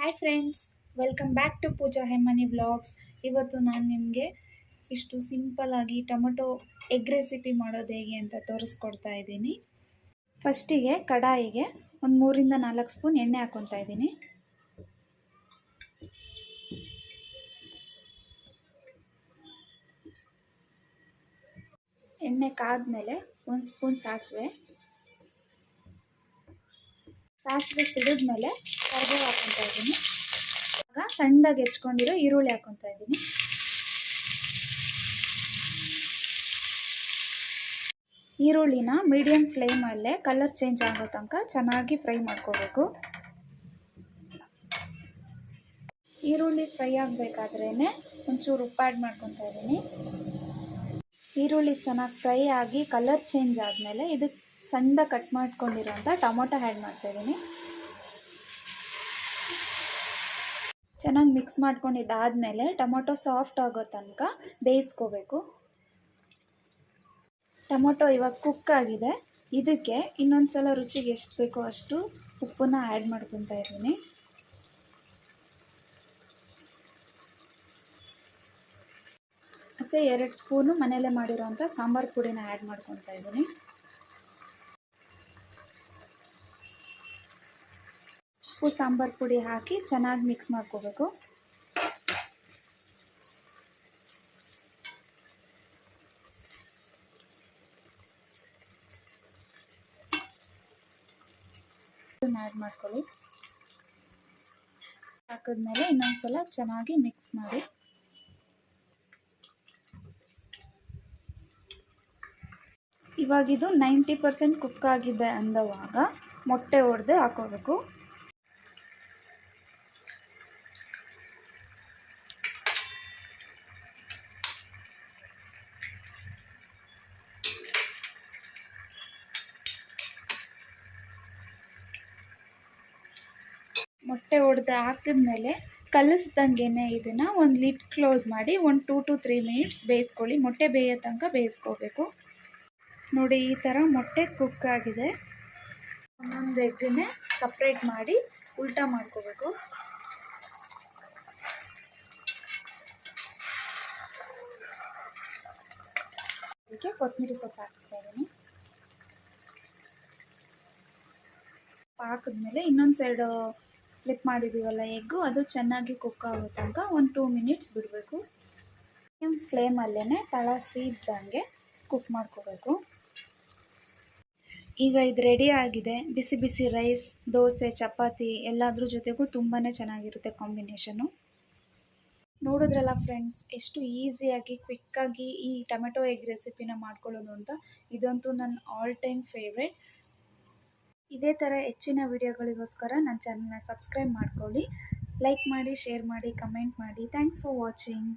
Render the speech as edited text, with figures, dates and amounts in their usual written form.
Hi friends, welcome back to Pooja Hemmani vlogs. ಇವತ್ತು ನಾನು ನಿಮಗೆ ಇಷ್ಟು ಸಿಂಪಲ್ಲಾಗಿ ಟೊಮೊಟೊ ಎಗ್ ರೆಸಿಪಿ ಮಾಡೋದು ಹೇಗೆ ಅಂತ ತೋರಿಸ್ಕೊಡ್ತಾ ಇದ್ದೀನಿ. ಫಸ್ಟಿಗೆ ಕಡಾಯಿಗೆ ಒಂದು 3-4 ಸ್ಪೂನ್ ಎಣ್ಣೆ ಹಾಕ್ಕೊತಾ ಇದ್ದೀನಿ. ಎಣ್ಣೆ ಕಾದ್ಮೇಲೆ 1 ಸ್ಪೂನ್ ಸಾಸಿವೆ ಸಿಡಿದ್ಮೇಲೆ ಕರಿಬೇವು ಹಾಕ್ಕೊತಾ ಇದ್ದೀನಿ. ಇವಾಗ ಸಣ್ಣದಾಗಿ ಹೆಚ್ಕೊಂಡಿರೋ ಈರುಳ್ಳಿ ಹಾಕ್ಕೊತಾ ಇದ್ದೀನಿ. ಈರುಳ್ಳಿನ ಮೀಡಿಯಂ ಫ್ಲೇಮಲ್ಲೇ ಕಲರ್ ಚೇಂಜ್ ಆಗೋ ತನಕ ಚೆನ್ನಾಗಿ ಫ್ರೈ ಮಾಡ್ಕೋಬೇಕು. ಈರುಳ್ಳಿ ಫ್ರೈ ಆಗಬೇಕಾದ್ರೇ ಒಂಚೂರು ಉಪ್ಪು ಆ್ಯಡ್ ಮಾಡ್ಕೊತಾ ಇದ್ದೀನಿ. ಈರುಳ್ಳಿ ಚೆನ್ನಾಗಿ ಫ್ರೈ ಆಗಿ ಕಲರ್ ಚೇಂಜ್ ಆದಮೇಲೆ ಇದಕ್ಕೆ ಸಣ್ಣದಾಗಿ ಕಟ್ ಮಾಡ್ಕೊಂಡಿರೋಂಥ ಟೊಮೊಟೊ ಆ್ಯಡ್ ಮಾಡ್ತಾಯಿದ್ದೀನಿ. ಚೆನ್ನಾಗಿ ಮಿಕ್ಸ್ ಮಾಡ್ಕೊಂಡಿದ್ದಾದಮೇಲೆ ಟೊಮೊಟೊ ಸಾಫ್ಟ್ ಆಗೋ ತನಕ ಬೇಯಿಸ್ಕೋಬೇಕು. ಟೊಮೊಟೊ ಇವಾಗ ಕುಕ್ ಆಗಿದೆ. ಇದಕ್ಕೆ ಇನ್ನೊಂದು ಸಲ ರುಚಿಗೆ ಎಷ್ಟು ಬೇಕೋ ಅಷ್ಟು ಉಪ್ಪನ್ನ ಆ್ಯಡ್ ಮಾಡ್ಕೊತಾ ಇದ್ದೀನಿ. ಮತ್ತು 2 ಸ್ಪೂನು ಮನೆಯಲ್ಲೇ ಮಾಡಿರೋಂಥ ಸಾಂಬಾರು ಪುಡಿನ ಆ್ಯಡ್ ಮಾಡ್ಕೊತಾ ಇದ್ದೀನಿ. ಉಪ್ಪು ಸಾಂಬಾರು ಪುಡಿ ಹಾಕಿ ಚೆನ್ನಾಗಿ ಮಿಕ್ಸ್ ಮಾಡ್ಕೋಬೇಕು. ಆ್ಯಡ್ ಮಾಡ್ಕೊಳ್ಳಿ. ಹಾಕಿದ್ಮೇಲೆ ಇನ್ನೊಂದು ಸಲ ಚೆನ್ನಾಗಿ ಮಿಕ್ಸ್ ಮಾಡಿ. ಇವಾಗಿದು 90% ಕುಕ್ ಆಗಿದೆ ಅಂದವಾಗ ಮೊಟ್ಟೆ ಒಡೆದು ಹಾಕೋಬೇಕು. ಮೊಟ್ಟೆ ಒಡೆದು ಹಾಕಿದ್ಮೇಲೆ ಕಲಿಸ್ದಂಗೆ ಇದನ್ನು ಒಂದು ಲಿಡ್ ಕ್ಲೋಸ್ ಮಾಡಿ 1 2 to 3 ಮಿನಿಟ್ಸ್ ಬೇಯಿಸ್ಕೊಳ್ಳಿ. ಮೊಟ್ಟೆ ಬೇಯೋ ತನಕ ಬೇಯಿಸ್ಕೋಬೇಕು. ನೋಡಿ, ಈ ಥರ ಮೊಟ್ಟೆ ಕುಕ್ ಆಗಿದೆ. ಒಂದೊಂದು ಎಗ್ಗನ್ನೇ ಸಪ್ರೇಟ್ ಮಾಡಿ ಉಲ್ಟಾ ಮಾಡ್ಕೋಬೇಕು. ಅದಕ್ಕೆ ಕೊತ್ತಂಬರಿ ಸೊಪ್ಪು ಹಾಕ್ತಾ ಇದ್ದೀನಿ. ಹಾಕಿದ್ಮೇಲೆ ಇನ್ನೊಂದು ಸೈಡು ಫ್ಲಿಪ್ ಮಾಡಿದ್ದೀವಲ್ಲ ಎಗ್ಗು, ಅದು ಚೆನ್ನಾಗಿ ಕುಕ್ ಆಗೋ ತನಕ 1-2 ಮಿನಿಟ್ಸ್ ಬಿಡಬೇಕು. ಫ್ಲೇಮಲ್ಲೇ ತಳ ಸೀದ್ದಂಗೆ ಕುಕ್ ಮಾಡ್ಕೋಬೇಕು. ಈಗ ಇದು ರೆಡಿ ಆಗಿದೆ. ಬಿಸಿ ಬಿಸಿ ರೈಸ್, ದೋಸೆ, ಚಪಾತಿ ಎಲ್ಲದ್ರ ಜೊತೆಗೂ ತುಂಬಾ ಚೆನ್ನಾಗಿರುತ್ತೆ ಕಾಂಬಿನೇಷನು. ನೋಡಿದ್ರಲ್ಲ ಫ್ರೆಂಡ್ಸ್, ಎಷ್ಟು ಈಸಿಯಾಗಿ ಕ್ವಿಕ್ಕಾಗಿ ಈ ಟೊಮೆಟೊ ಎಗ್ ರೆಸಿಪಿನ ಮಾಡ್ಕೊಳ್ಳೋದು ಅಂತ. ಇದಂತೂ ನನ್ನ ಆಲ್ ಟೈಮ್ ಫೇವ್ರೆಟ್. ಇದೇ ಥರ ಹೆಚ್ಚಿನ ವಿಡಿಯೋಗಳಿಗೋಸ್ಕರ ನನ್ನ ಚಾನಲ್ನ ಸಬ್ಸ್ಕ್ರೈಬ್ ಮಾಡ್ಕೊಳ್ಳಿ. ಲೈಕ್ ಮಾಡಿ, ಶೇರ್ ಮಾಡಿ, ಕಮೆಂಟ್ ಮಾಡಿ. Thanks for watching.